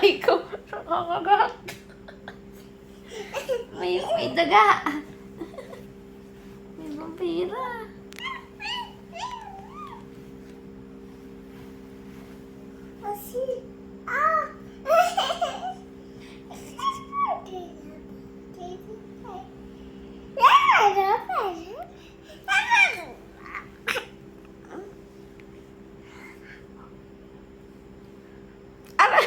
Aray ko. Nakakagat. May daga. May vampira. Aray.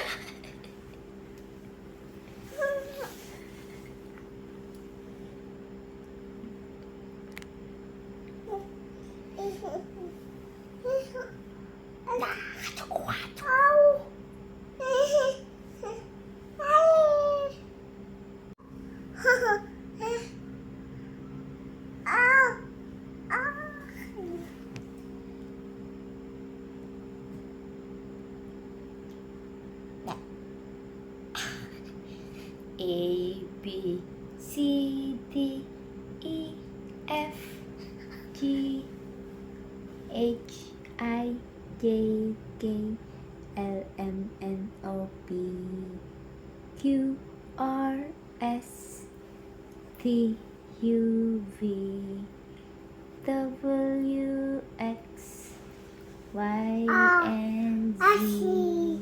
A, B, C, D, E, F, G, H, I, J, K, L, M, N, O, P, Q, R, S, T, U, V, W, X, Y, and Z.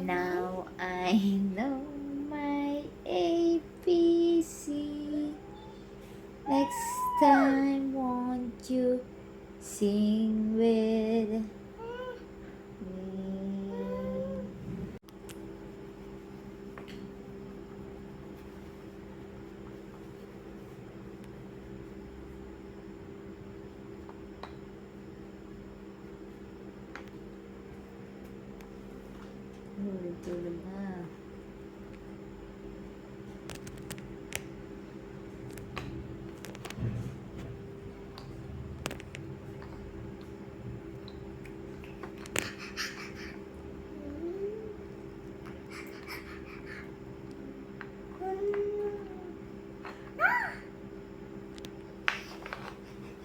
Now I know my ABC. Next time, won't you sing with me? Tulog na.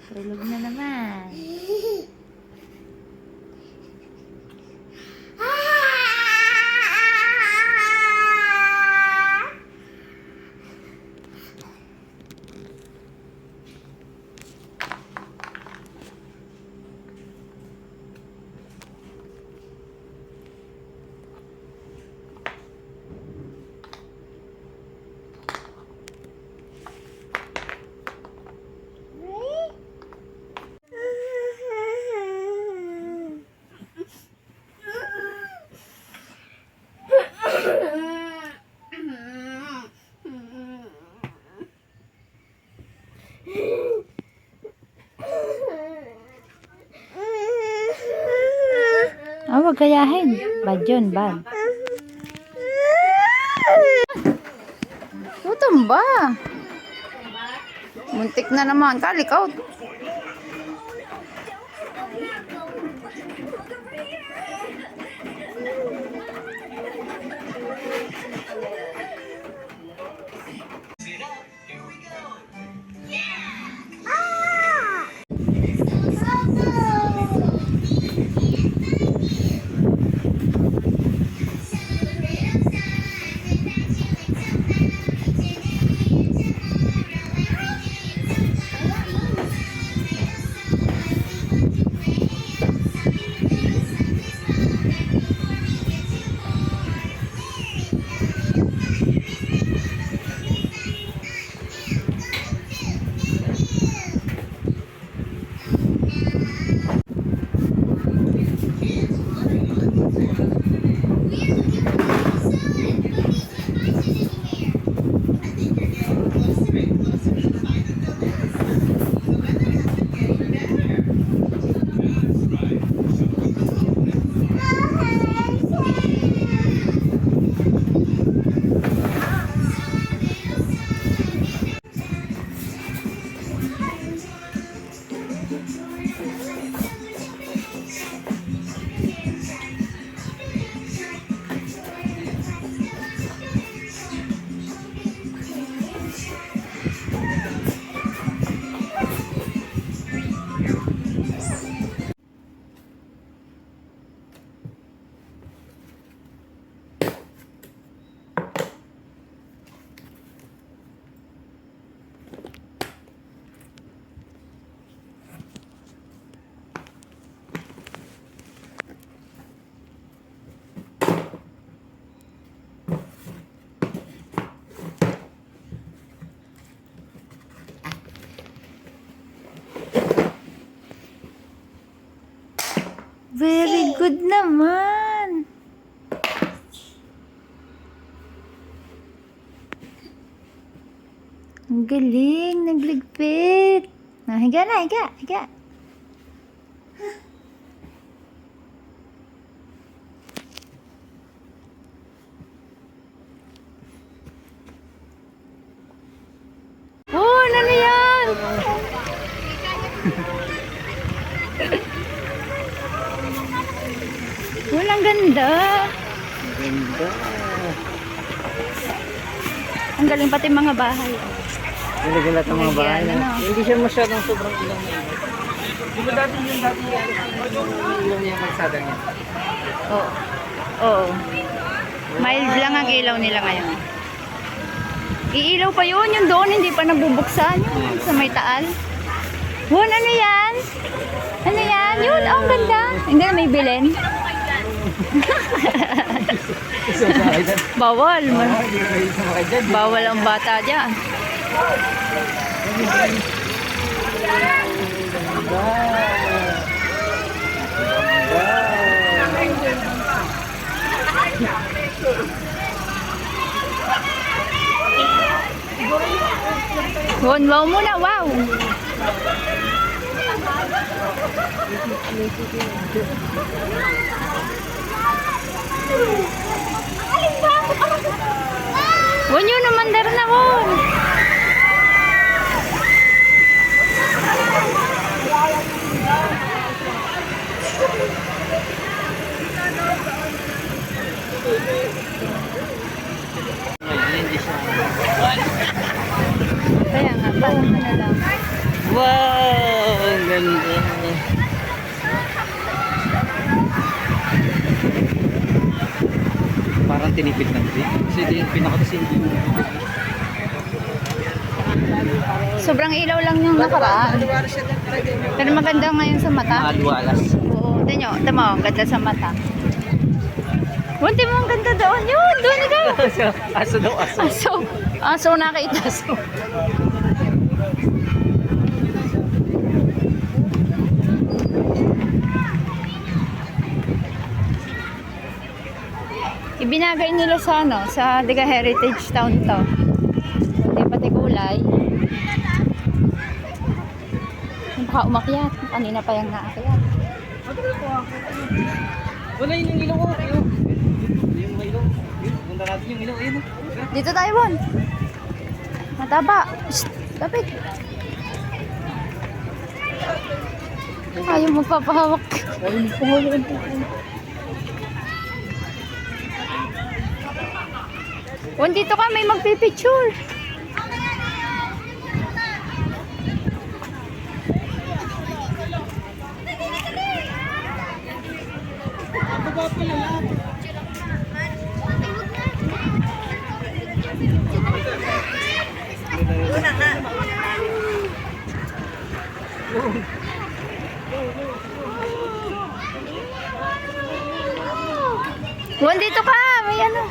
Tulog na naman. Huwag gayahin. Bad yun, bad. Gutom ba? Muntik na naman. Kalikaw. good naman. Ang galing, nagligpit. Higa na, higa, higa. Oh, ano yan? Walang ganda. Ganda. Ang galing pati mga bahay. Hindi ko lahat ng mga bahay. Lagyan, ano? Hindi siya masyadong sobrang ilang na. Di ba dati yung ilang niya kalsada niya? Oo. Oo. Mild lang ang ilaw nila ngayon. Iilaw pa yun, yung doon, hindi pa nabubuksan. Yung sa may taal. Won, ano yan? Ano yan? Yun, oh, ang ganda. Hindi na may bilin. Bawal. Bawal ang bata dyan. Won, wow muna, wow. Won yun, umandar na, Won. Hindi siya. Kaya nga, parang ano lang. Wow! Ang ganda. Parang tinipid ng tree. Kasi ito yung pinakatasin din. Sobrang ilaw lang yung nakaraan. Pero maganda ngayon sa mata. Maluwalas. Oo, ito mo, ang ganda sa mata. Bunti mo, ang ganda doon. Yun, doon ikaw. Aso daw, aso. Aso. Aso nakita. Aso. Ibinagay nila sa ano, sa Diga Heritage Town to. Hindi pati kulay. Baka umakyat. Kanina pa yung naakyat. Wala yun yung ilaw ko. Yung mga ilaw. Punta natin yung ilaw. Ayun. Dito tayo, Bon. Mataba. Shh, lapit. Ayaw magpapahawak. Ayaw magpahawak. Bon, dito ka, may magpipicture. Bon, dito ka, may ano.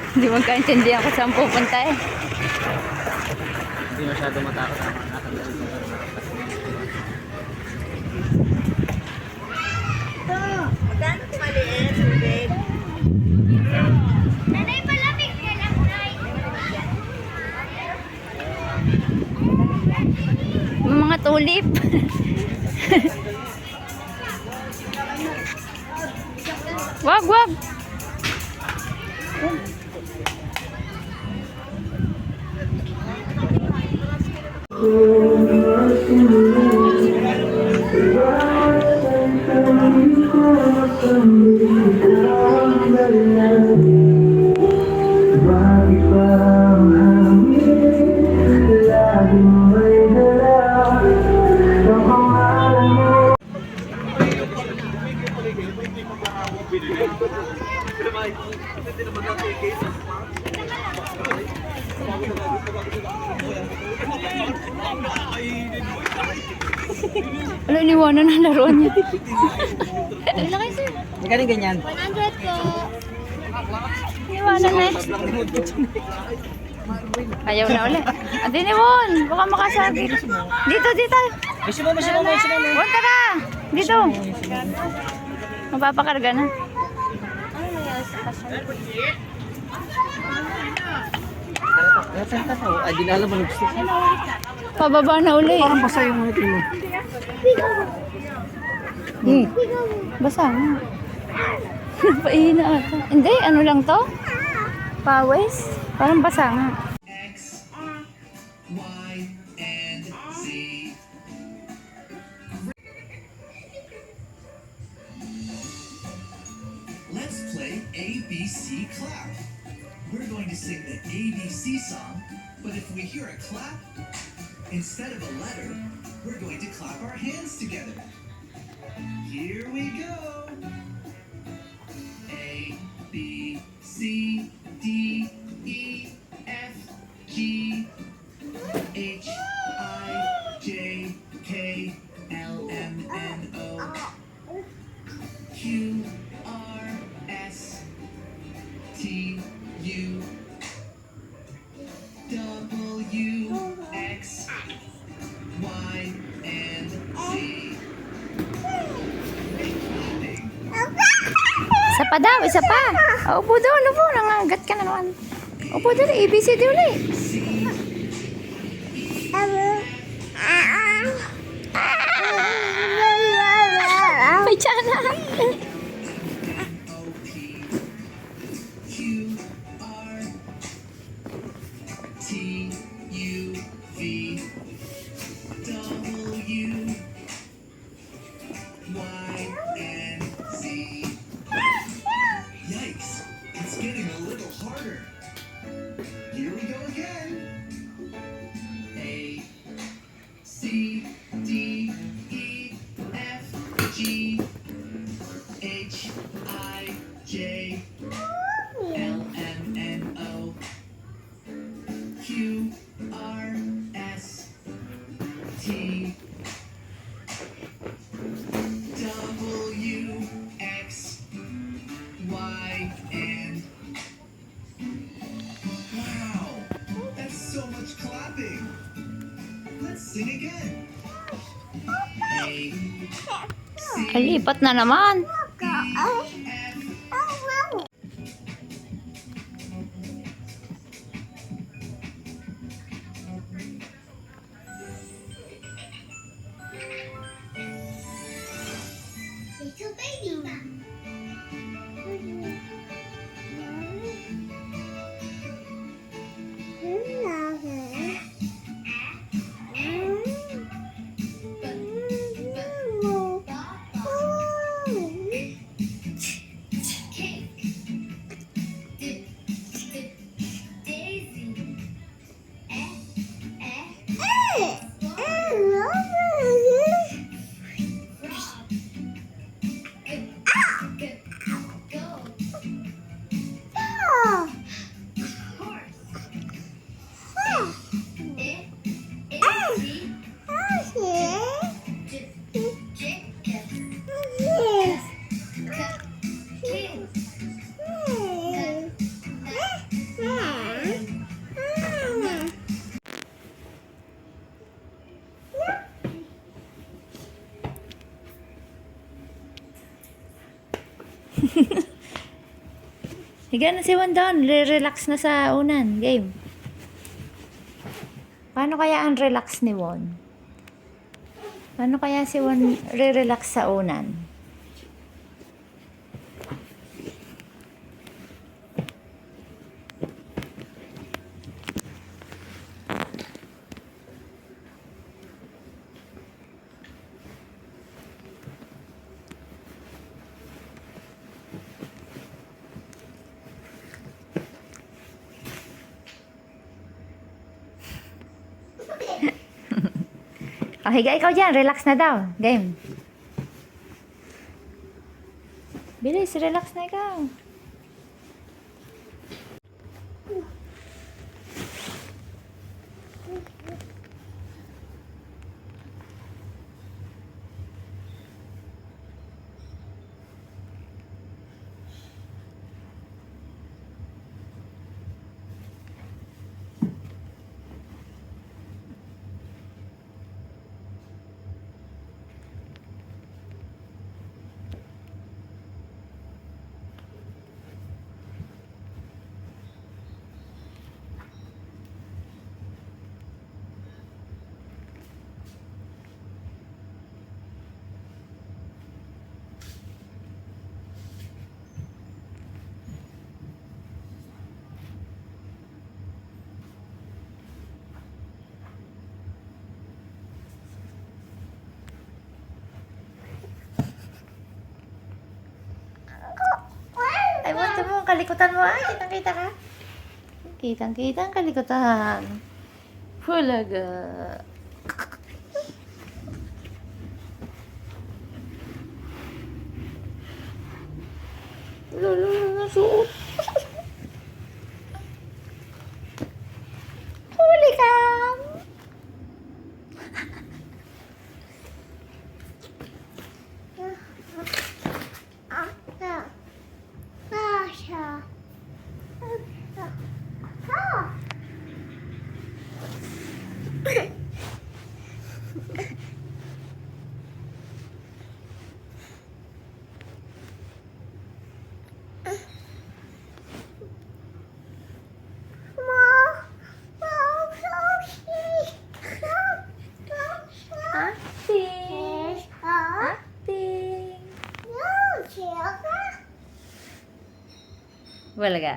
Hindi magkaintindihan ko saan pupunta eh. Hindi masyado matakot ang mga nakagawin. Magkano maliit, tubig? Nanay, malamig ka lang, Nay. May mga tulip. Wag, wag. Wala, iniwanan ang laro niya. Wala kayo, sir. Magkano ganyan? 100 po. Iniwanan na eh. Ayaw na uli. Ate ni Won, baka makasabi. Dito, dito. May sumama, may sumama, may sumama. Won, tara. Dito. Mapapakarga na. Ay, di na alam mo gusto. Pababa na uli. Parang basa yung mga mo. Basa na. Paihina ata. Hindi, ano lang to? Pawis? Parang basa nga. X, Y, and Z. Let's play ABC Clap. We're going to sing the ABC song, but if we hear a clap, instead of a letter, we're going to clap our hands together. Here we go. A, B, C, D, E, F, G, H, I, J, K, L, M, N, O, Q, R, S, T, U, W, X, Y, and Z. Isa pa daw, isa pa. Upo doon, upo. Nangagat ka na naman. Upo doon, ABCD uli. May tsana. Q, R, T, U, V, W, Y, and Z. Yikes, it's getting a little harder. Here we go again. A, C, D, E, F, G, H, I, J, L, M, N, O, Q, R, S, T, W, X, Y, and wow, that's so much clapping. Let's sing again. A, C, Alipat na naman. D, F, Little baby. Higa na si Wandon. Relax na sa unan. Game. Paano kaya ang relax ni Won? Paano kaya si Won re-relax sa unan? Oh, higa ikaw dyan. Relax na daw. Game. Bilis, relax na ikaw. kalikutan mo. Ay, kitang-kita ka. Kitang-kita ang kalikutan. Hulaga. Suot. Huli ka. Acting. Acting. Wala ka.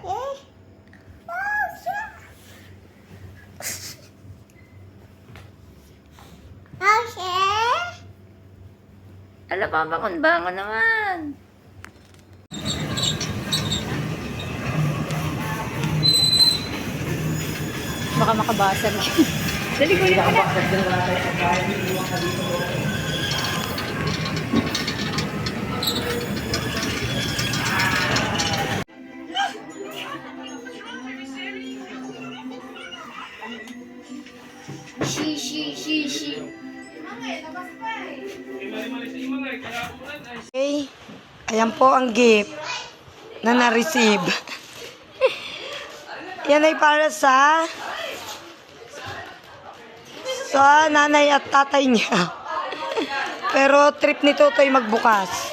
Ala, bangon naman. Baka makabasag. Dali ko na. Shi. Okay. Ayan po ang gift na na-receive. Yan ay para sa nanay at tatay niya. Pero trip ni Totoy magbukas.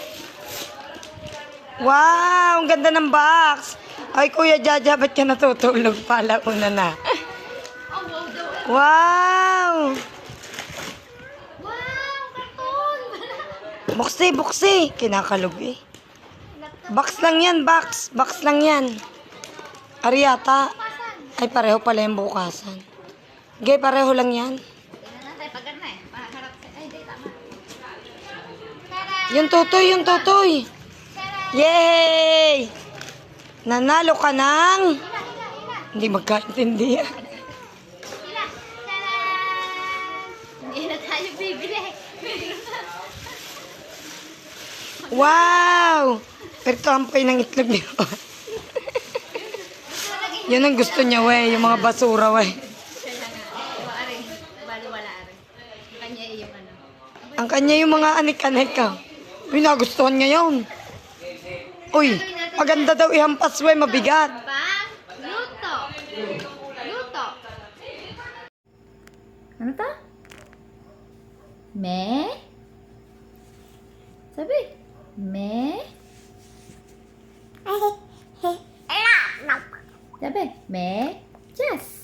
Wow! Ang ganda ng box! Ay, Kuya Jaja, ba't ka natutulog pala? Una na. Wow! Buksi. Kinakalog eh. Box lang yan, box. Box lang yan. Ariata. Ay, pareho pala yung bukasan. Gay, pareho lang yan. Yung tutoy. Yay! Nanalo ka ng... Hindi magkaintindihan. Hindi na tayo bibili. Wow! Pero kampay ng itlog niyo. Yun ang gusto niya, wey. Yung mga basura, wey. Ang kanya yung mga anik-anik ka. Uy, nagustuhan niya yun. Uy, maganda daw ihampas, wey. Mabigat. Luto. Ano ta? Me? Sabi? Me? Sabi? Me? Yes.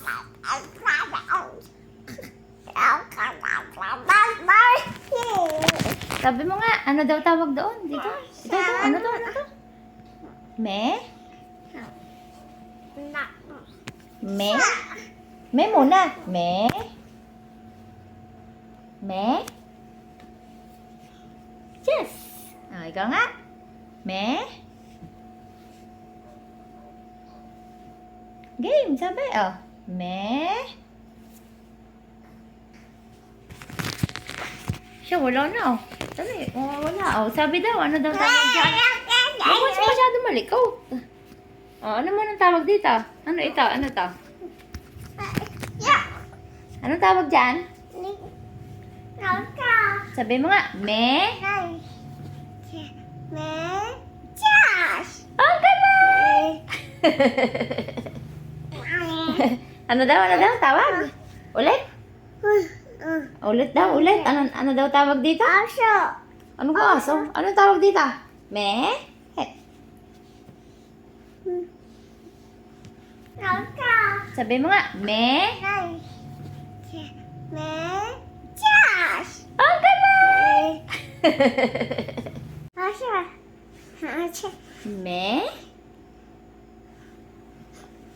Sabi mo nga, ano daw tawag doon? Dito? Ito, ano to? Me? Me? Me muna. Me? Me? Yes. Ikaw nga. Me? Game, sabi. Me? Siya, wala na. Sabi, wala. Sabi daw, ano daw tawag dyan? Huwag mo siya masyado malikot. Ano mo nang tawag dito? Ano ito? Ano to? Anong tawag dyan? Sabi mo nga, me? Ang galing! Ano daw tawag? Ulit? Ulit. Ano daw tawag dito? Aso. Ano ka aso? Anong tawag dito? Me? Sabi mo nga, me? Ang galing! Me?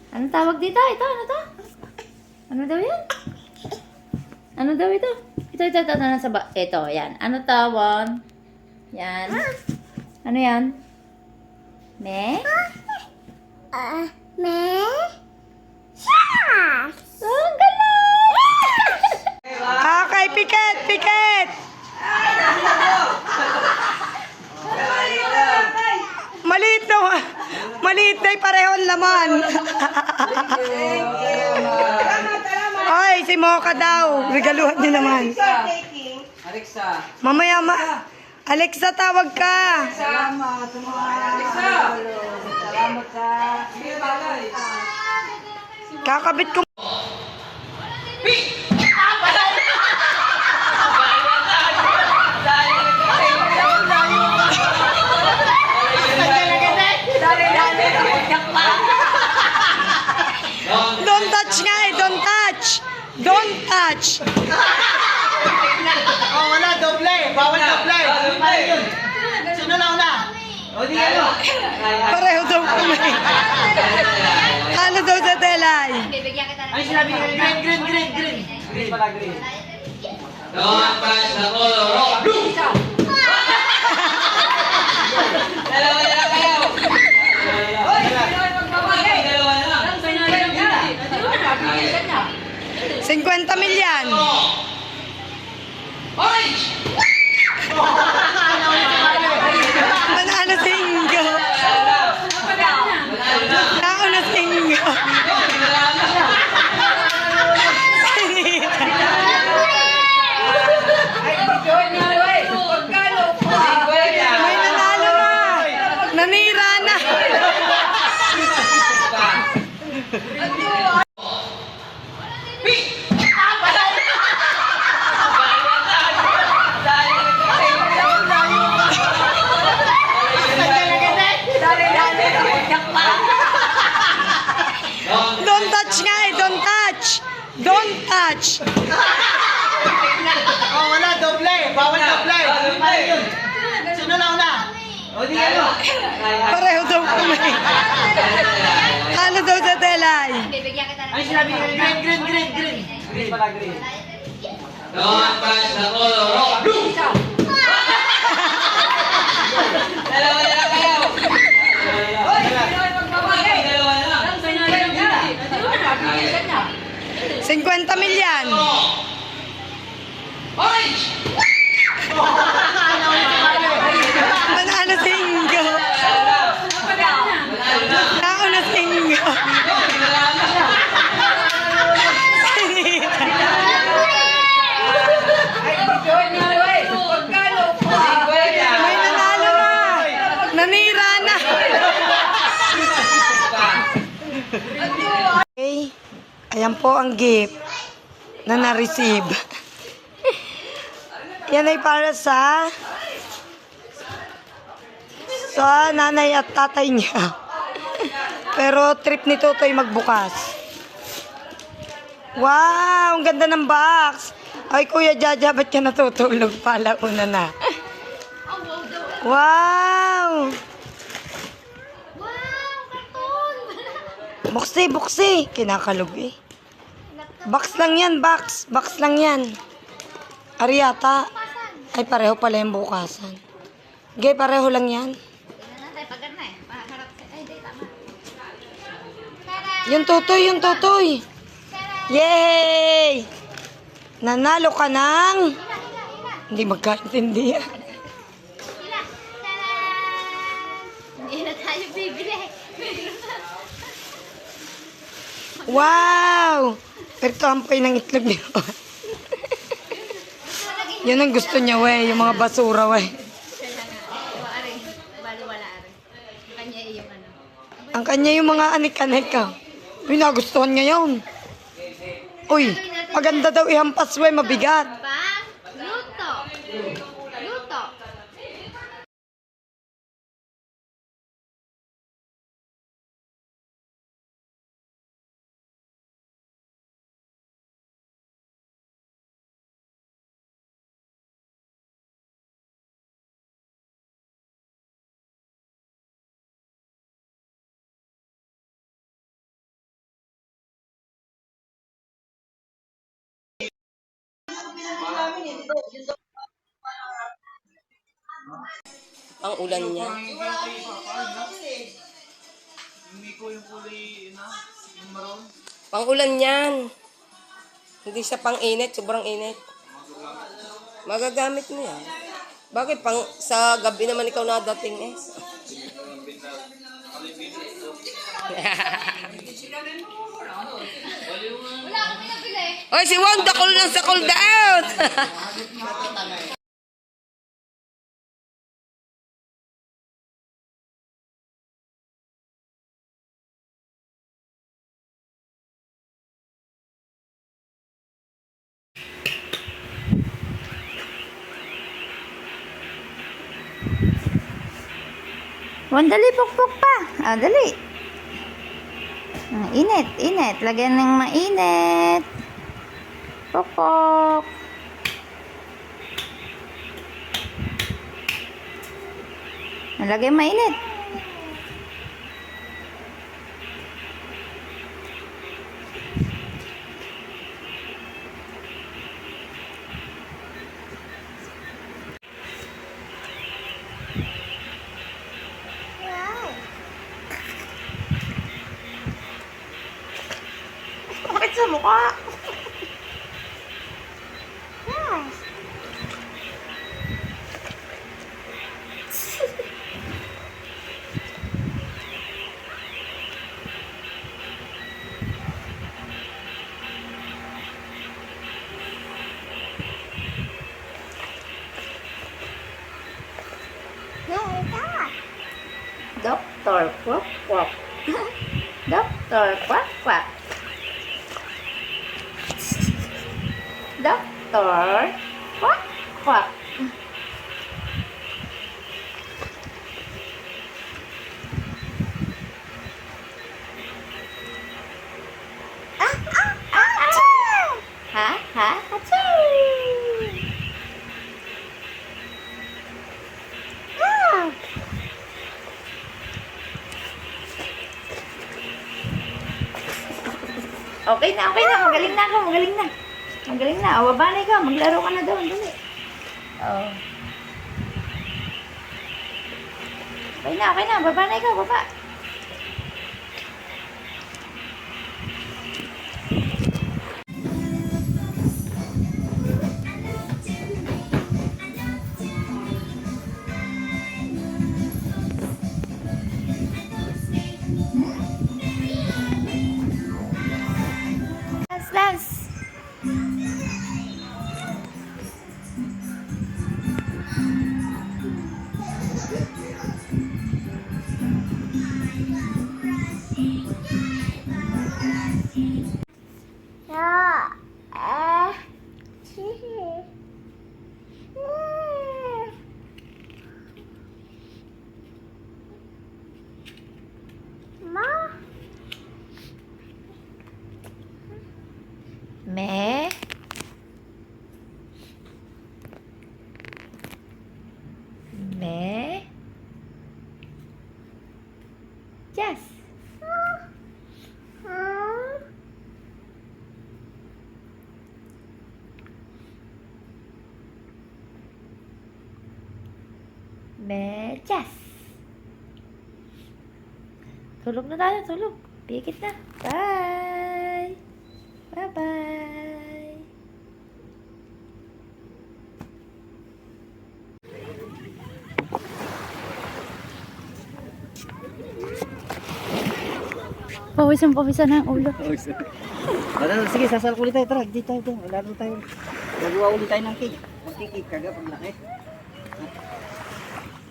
Anong tawag dito? Ito, ano to? Ano daw yan? Ano daw ito? Ito, nasa ba? Ito, yan. Ano tawag? Yan. Ano yan? Me? Me? Yes! Ang galing! Okay, piket, piket! Maliit na, maliit na pareho ang laman. Ay, si Mocha daw. Regaluhan niyo naman. Alexa. Mamaya, Alexa, tawag ka. Salamat. Alexa. Salamat sa... Sige, bagay. Kakabit ko. Don't touch nga eh, don't touch. Don't touch. Oh, wala, doble. Bawal doble. Sino na una? O, di ano? Pareho daw kami. Ano daw sa telay? Ay, sinabi niya green, green, green, green. Green pala, green. Don't touch the color of blue. Dalawa na lang kayo. Dalawa na lang. 50 milyan. Orange! Manalo si Ingo. Ako na si Ingo. May nanalo na. Nanira na. Don't touch nga eh, don't touch. Don't touch. Oh, wala, doble. Bawal doble. Sino na una? O, di ano? Pareho daw kami. Ano daw sa telay? Ay, sinabi niya green, green, green, green. Green pala, green. Don't touch the color of blue. Dalawa na lang kayo. Dalawa na lang. 50 milyan. Orange! Manalo si Ingo. Ako na si Ingo. May nanalo na. Nanira na. Okay. Ayan po ang gift na na-receive. Yan ay para sa nanay at tatay niya. Pero trip ni Totoy magbukas. Wow! Ang ganda ng box. Ay, Kuya Jaja, ba't ka natutulog pala? Una na. Wow! Buksi, buksi. Kinakalog eh. Box lang yan, box. Box lang yan. Ariata. Ay, pareho pala yung bukasan. Gay, pareho lang yan. Yung Totoy, yung Totoy. Yay! Nanalo ka ng... Hindi magkaintindihan. Hindi na tayo bibili. Wow! Pero ampay ng itlog niya. Yan ang gusto niya, we. Yung mga basura, we. Ang kanya yung mga anik-anik ka. Uy, nagustuhan niya yun. Uy, maganda daw ihampas, we. Mabigat. Luto. Luto. Ang ulan niya. Pang-ulan yan. Hindi siya pang-init, sobrang init. Magagamit mo yan. Bakit pang sa gabi naman ikaw nadating eh? Wala kami nabili. Oy, si Wanda, cool lang sa cold out. Wan, dali, pukpuk pa. Ah, dali. Ah, init, init. Lagyan ng mainit. Pukpuk. Lagyan mainit. Bakit sa mukha? Doktor, kwak, kwak. Doktor, kwak, kwak. Doktor, kwak, kwak. Ha? Ha? Achoo! Ah! Okay na, okay na. Magaling na ako, magaling na. Magaling na. O, baba na ikaw. Maglaro ka na doon. Dali. Oo. Okay na, okay na. Baba na ikaw, baba. Last, last. Me. Me. Yes. Me. Yes. Tulog na tayo, tulog. Pikit na. Bye. Bye-bye. Pawisan ng ulo. Sige, sasal ulit tayo. Tara, dito tayo. Lalo tayo. Gagawa ulit tayo ng cake. Magkikik kaga pag laki.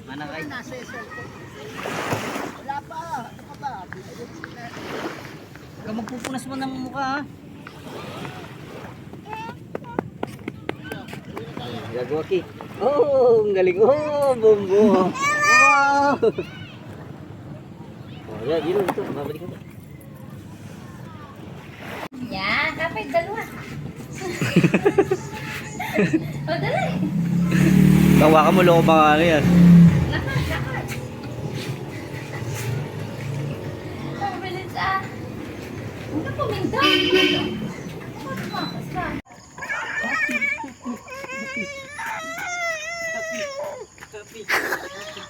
Mana kayo? Nasa cellphone. Wala pa. Ano pa? Huwag magpupunas mo ng mukha ha. Gagawa cake. Oh, ang galing. Oh, bombo. Wow. Oh, yan. Yun ito. Babalik ka ba? Yan, kapit dalawa. O, dali. Tawa ka mo, loko pa nga yan. Lakad, lakad. Pabilis ah. Huwag na puminta.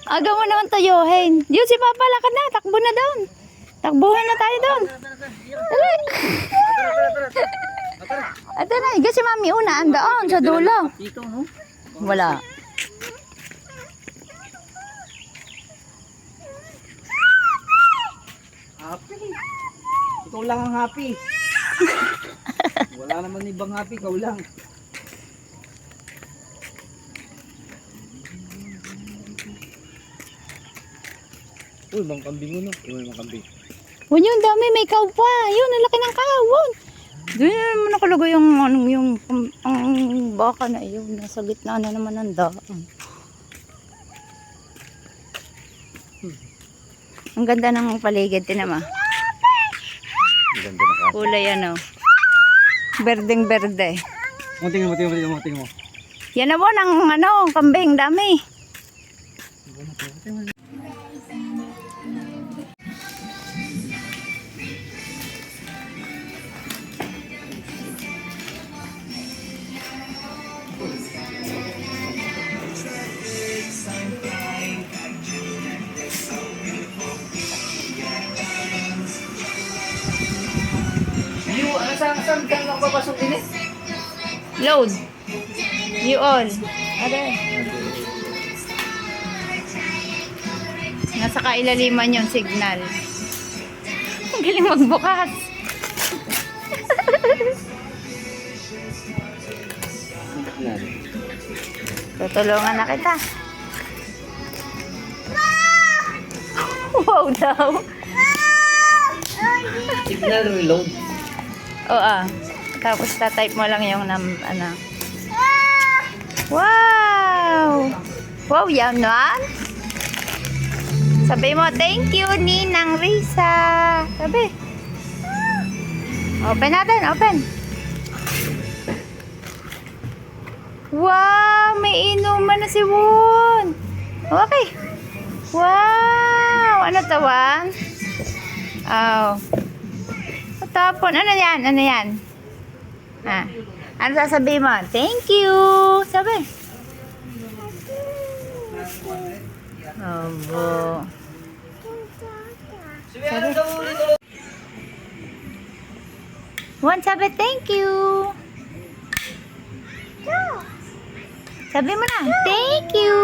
Aga mo naman tuyuhin. Yun si Papa, lakad na. Takbo na doon. Takbuhan na tayo doon. Dali. Ito na, iga si Mami una, andoon sa dulo. Dito, no? Wala. Happy. Ikaw lang ang happy. Wala naman ibang happy, ikaw lang. Uy, mang kambing mo no? Uy, mang kambing. Yun yung dami, may cow pa. Yun, ang laki ng kawon. Doon naman nakalagay ang baka na yun. Nasa gitna na naman ang daan. Ang ganda ng paligid, tinama. Ang ganda na ka. Kulay ano. Berdeng berde. Tingnan mo. Yan na po ng kambing, dami. Saan ka magpapasok din eh? Load. You all. Are. Nasa kailaliman yung signal. Ang galing magbukas. Tutulungan na kita. Wow daw. Signal reload. Oo. Tapos tatype mo lang yung ano. Wow! Wow, yan naman. Sabi mo, thank you, Ninang Risa. Sabi. Open natin, open. Wow, may inuman na si Won. Okay. Wow! Ano to, Wan? Oh. Tapon, ano yan? Ano yan? Ah. Ano sasabihin mo? Thank you! Sabi. Obo. Sabi. One, sabi, thank you! Sabi mo na, thank you!